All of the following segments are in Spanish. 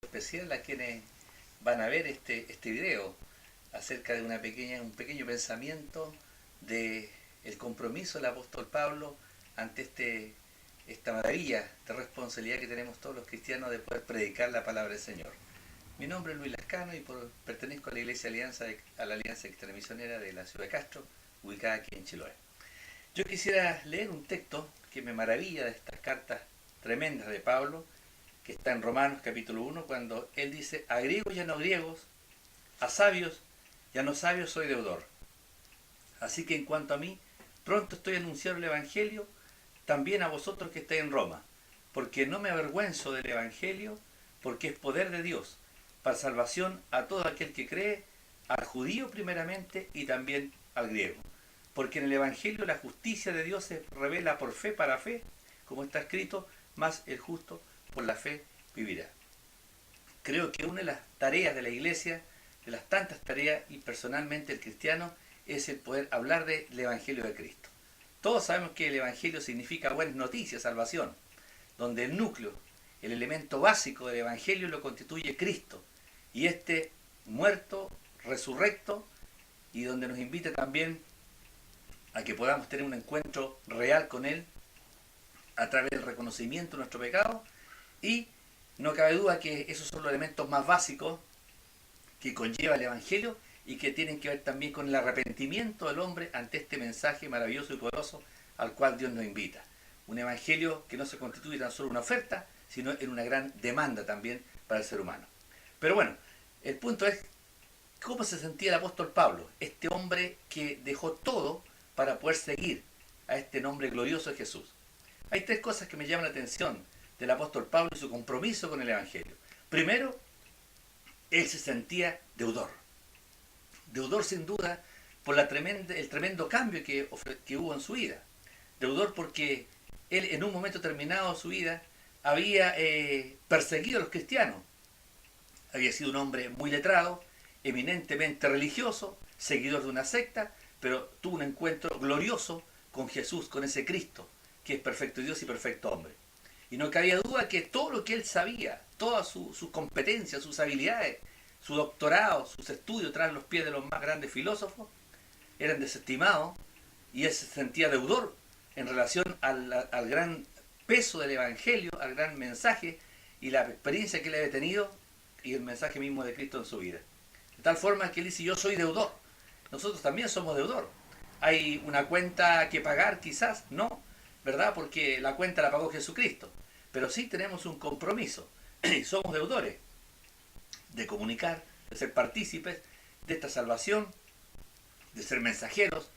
especial a quienes van a ver este video acerca de un pequeño pensamiento de el compromiso del apóstol Pablo ante esta maravilla de responsabilidad que tenemos todos los cristianos de poder predicar la palabra del Señor. Mi nombre es Luis Lascano y pertenezco a la Iglesia Alianza, a la Alianza Extramisionera de la ciudad de Castro, ubicada aquí en Chiloé. Yo quisiera leer un texto que me maravilla de estas cartas tremendas de Pablo, que está en Romanos capítulo 1, cuando él dice: a griegos y a no griegos, a sabios y a no sabios soy deudor. Así que en cuanto a mí, pronto estoy a anunciar el Evangelio también a vosotros que estáis en Roma, porque no me avergüenzo del Evangelio, porque es poder de Dios, para salvación a todo aquel que cree, al judío primeramente y también al griego. Porque en el Evangelio la justicia de Dios se revela por fe para fe, como está escrito, más el justo por la fe vivirá. Creo que una de las tareas de la iglesia, de las tantas tareas, y personalmente el cristiano, es el poder hablar del Evangelio de Cristo. Todos sabemos que el Evangelio significa buenas noticias, salvación, donde el núcleo, el elemento básico del Evangelio lo constituye Cristo, y este muerto, resurrecto, y donde nos invita también a que podamos tener un encuentro real con Él a través del reconocimiento de nuestro pecado. Y no cabe duda que esos son los elementos más básicos que conlleva el Evangelio y que tienen que ver también con el arrepentimiento del hombre ante este mensaje maravilloso y poderoso al cual Dios nos invita. Un Evangelio que no se constituye tan solo una oferta, sino en una gran demanda también para el ser humano. Pero bueno, el punto es cómo se sentía el apóstol Pablo, este hombre que dejó todo para poder seguir a este nombre glorioso de Jesús. Hay tres cosas que me llaman la atención del apóstol Pablo y su compromiso con el Evangelio. Primero, él se sentía deudor. Deudor sin duda por el tremendo cambio que hubo en su vida. Deudor porque él en un momento terminado de su vida había perseguido a los cristianos. Había sido un hombre muy letrado, eminentemente religioso, seguidor de una secta, pero tuvo un encuentro glorioso con Jesús, con ese Cristo, que es perfecto Dios y perfecto hombre. Y no cabía duda que todo lo que él sabía, todas sus competencias, sus habilidades, su doctorado, sus estudios tras los pies de los más grandes filósofos, eran desestimados y él se sentía deudor en relación al gran peso del Evangelio, al gran mensaje y la experiencia que él había tenido y el mensaje mismo de Cristo en su vida. De tal forma que él dice: yo soy deudor. Nosotros también somos deudor. ¿Hay una cuenta que pagar? Quizás no, ¿verdad? Porque la cuenta la pagó Jesucristo. Pero sí tenemos un compromiso. Y somos deudores de comunicar, de ser partícipes de esta salvación, de ser mensajeros,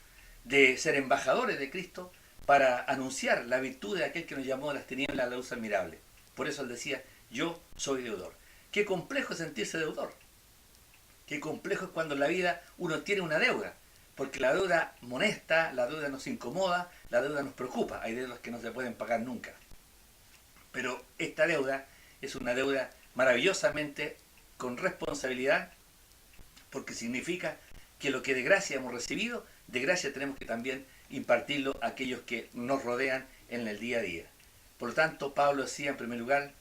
de ser embajadores de Cristo para anunciar la virtud de aquel que nos llamó de las tinieblas a la luz admirable. Por eso él decía: yo soy deudor. Qué complejo es sentirse deudor. Qué complejo es cuando en la vida uno tiene una deuda. Porque la deuda molesta, la deuda nos incomoda, la deuda nos preocupa. Hay deudas que no se pueden pagar nunca. Pero esta deuda es una deuda maravillosamente con responsabilidad, porque significa que lo que de gracia hemos recibido, de gracia tenemos que también impartirlo a aquellos que nos rodean en el día a día. Por lo tanto, Pablo decía en primer lugar: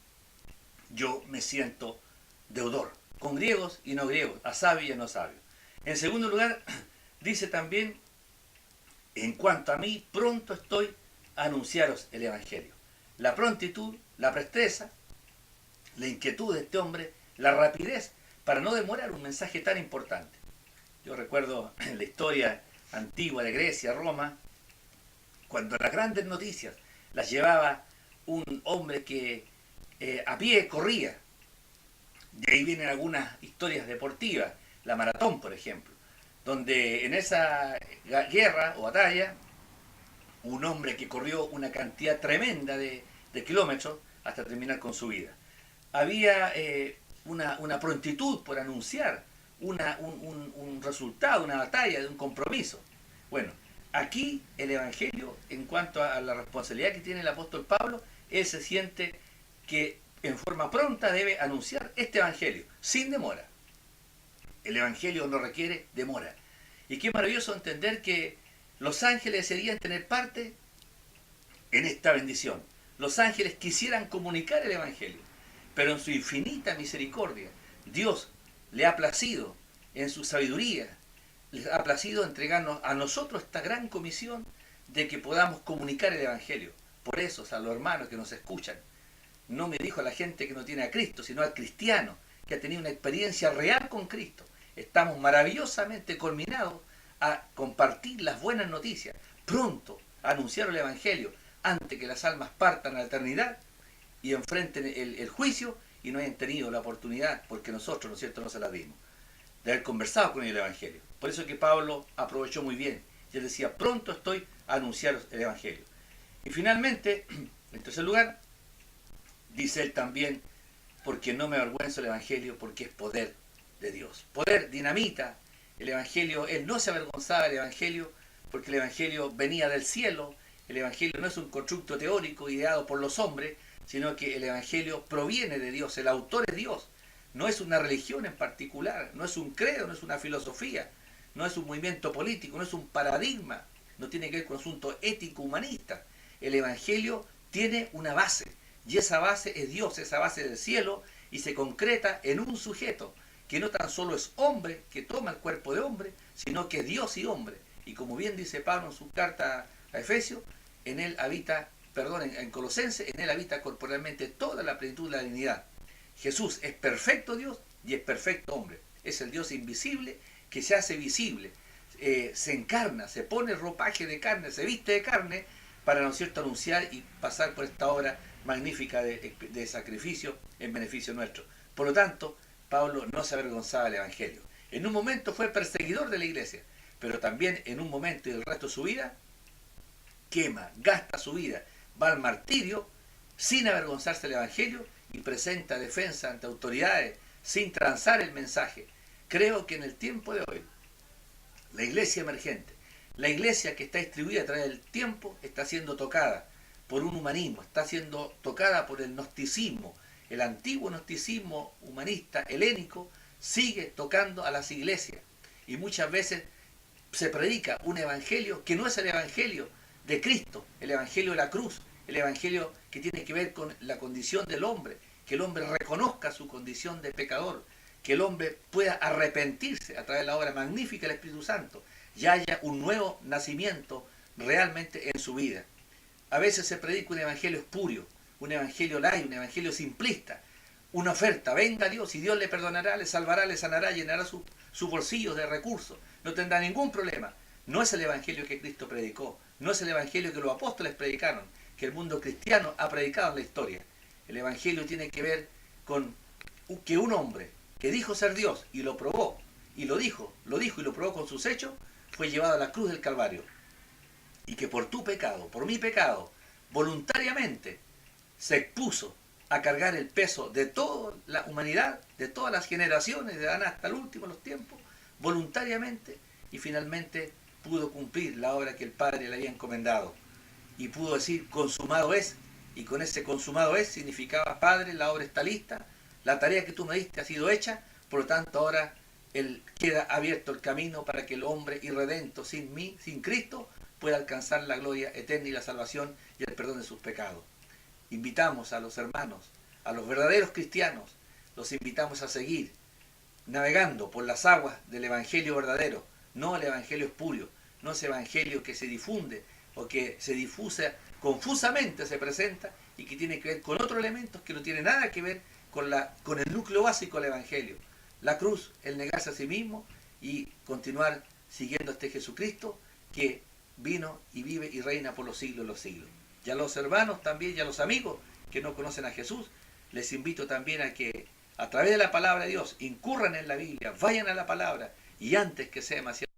yo me siento deudor, con griegos y no griegos, a sabios y a no sabios. En segundo lugar, dice también: en cuanto a mí, pronto estoy a anunciaros el Evangelio. La prontitud, la presteza, la inquietud de este hombre, la rapidez para no demorar un mensaje tan importante. Yo recuerdo en la historia antigua de Grecia, Roma, cuando las grandes noticias las llevaba un hombre que a pie corría. De ahí vienen algunas historias deportivas, la maratón, por ejemplo, donde en esa guerra o batalla, un hombre que corrió una cantidad tremenda de kilómetros hasta terminar con su vida. Había una prontitud por anunciar un resultado, una batalla, de un compromiso. Bueno, aquí el Evangelio, en cuanto a la responsabilidad que tiene el apóstol Pablo, él se siente que en forma pronta debe anunciar este Evangelio, sin demora. El Evangelio no requiere demora. Y qué maravilloso entender que los ángeles desearían tener parte en esta bendición. Los ángeles quisieran comunicar el Evangelio. pero en su infinita misericordia, Dios le ha placido, en su sabiduría, les ha placido entregarnos a nosotros esta gran comisión de que podamos comunicar el Evangelio. Por eso, a los hermanos que nos escuchan, no me dijo a la gente que no tiene a Cristo, sino al cristiano, que ha tenido una experiencia real con Cristo. Estamos maravillosamente culminados a compartir las buenas noticias, pronto a anunciar el Evangelio, antes que las almas partan a la eternidad y enfrenten el juicio y no hayan tenido la oportunidad, porque nosotros, ¿no es cierto?, no se la dimos, de haber conversado con el Evangelio. Por eso que Pablo aprovechó muy bien. Y él decía, pronto estoy a anunciar el Evangelio. Y finalmente, en tercer lugar, dice él también, porque no me avergüenzo del Evangelio, porque es poder de Dios. Poder dinamita el Evangelio. Él no se avergonzaba del Evangelio, porque el Evangelio venía del cielo. El Evangelio no es un constructo teórico ideado por los hombres, sino que el Evangelio proviene de Dios. El autor es Dios. No es una religión en particular, no es un credo, no es una filosofía, no es un movimiento político, no es un paradigma, no tiene que ver con asunto ético-humanista. El Evangelio tiene una base, y esa base es Dios, esa base del cielo, y se concreta en un sujeto, que no tan solo es hombre, que toma el cuerpo de hombre, sino que es Dios y hombre. Y como bien dice Pablo en su carta a Efesios, en él habita, en Colosenses, en él habita corporalmente toda la plenitud de la divinidad. Jesús es perfecto Dios y es perfecto hombre. Es el Dios invisible que se hace visible, se encarna, se pone ropaje de carne, se viste de carne para, ¿no es cierto?, anunciar y pasar por esta obra magnífica de sacrificio en beneficio nuestro. Por lo tanto, Pablo no se avergonzaba del Evangelio. En un momento fue perseguidor de la iglesia, pero también en un momento y el resto de su vida, gasta su vida, va al martirio sin avergonzarse del Evangelio y presenta defensa ante autoridades sin transar el mensaje. Creo que en el tiempo de hoy, la iglesia emergente, la iglesia que está distribuida a través del tiempo, está siendo tocada por un humanismo, está siendo tocada por el gnosticismo. El antiguo gnosticismo humanista helénico sigue tocando a las iglesias y muchas veces se predica un evangelio que no es el evangelio de Cristo, el evangelio de la cruz, el evangelio que tiene que ver con la condición del hombre, que el hombre reconozca su condición de pecador, que el hombre pueda arrepentirse a través de la obra magnífica del Espíritu Santo y haya un nuevo nacimiento realmente en su vida. A veces se predica un evangelio espurio, un evangelio light, un evangelio simplista, una oferta, venga Dios y Dios le perdonará, le salvará, le sanará, llenará su bolsillo de recursos, no tendrá ningún problema. No es el evangelio que Cristo predicó, no es el evangelio que los apóstoles predicaron, que el mundo cristiano ha predicado en la historia. El evangelio tiene que ver con que un hombre que dijo ser Dios y lo probó, y lo dijo y lo probó con sus hechos, fue llevado a la cruz del Calvario. Y que por tu pecado, por mi pecado, voluntariamente se expuso a cargar el peso de toda la humanidad, de todas las generaciones, de Adán hasta el último de los tiempos, voluntariamente, y finalmente pudo cumplir la obra que el Padre le había encomendado. Y pudo decir, consumado es, y con ese consumado es significaba, Padre, la obra está lista, la tarea que tú me diste ha sido hecha, por lo tanto ahora queda abierto el camino para que el hombre irredento sin mí, sin Cristo, pueda alcanzar la gloria eterna y la salvación y el perdón de sus pecados. Invitamos a los hermanos, a los verdaderos cristianos, los invitamos a seguir navegando por las aguas del evangelio verdadero, no el evangelio espurio, no ese evangelio que se difunde o que se difusa confusamente, se presenta y que tiene que ver con otros elementos que no tienen nada que ver con el núcleo básico del evangelio. La cruz, el negarse a sí mismo y continuar siguiendo a este Jesucristo que vino y vive y reina por los siglos de los siglos. Y a los hermanos también y a los amigos que no conocen a Jesús, les invito también a que a través de la palabra de Dios incurran en la Biblia, vayan a la palabra y antes que sea demasiado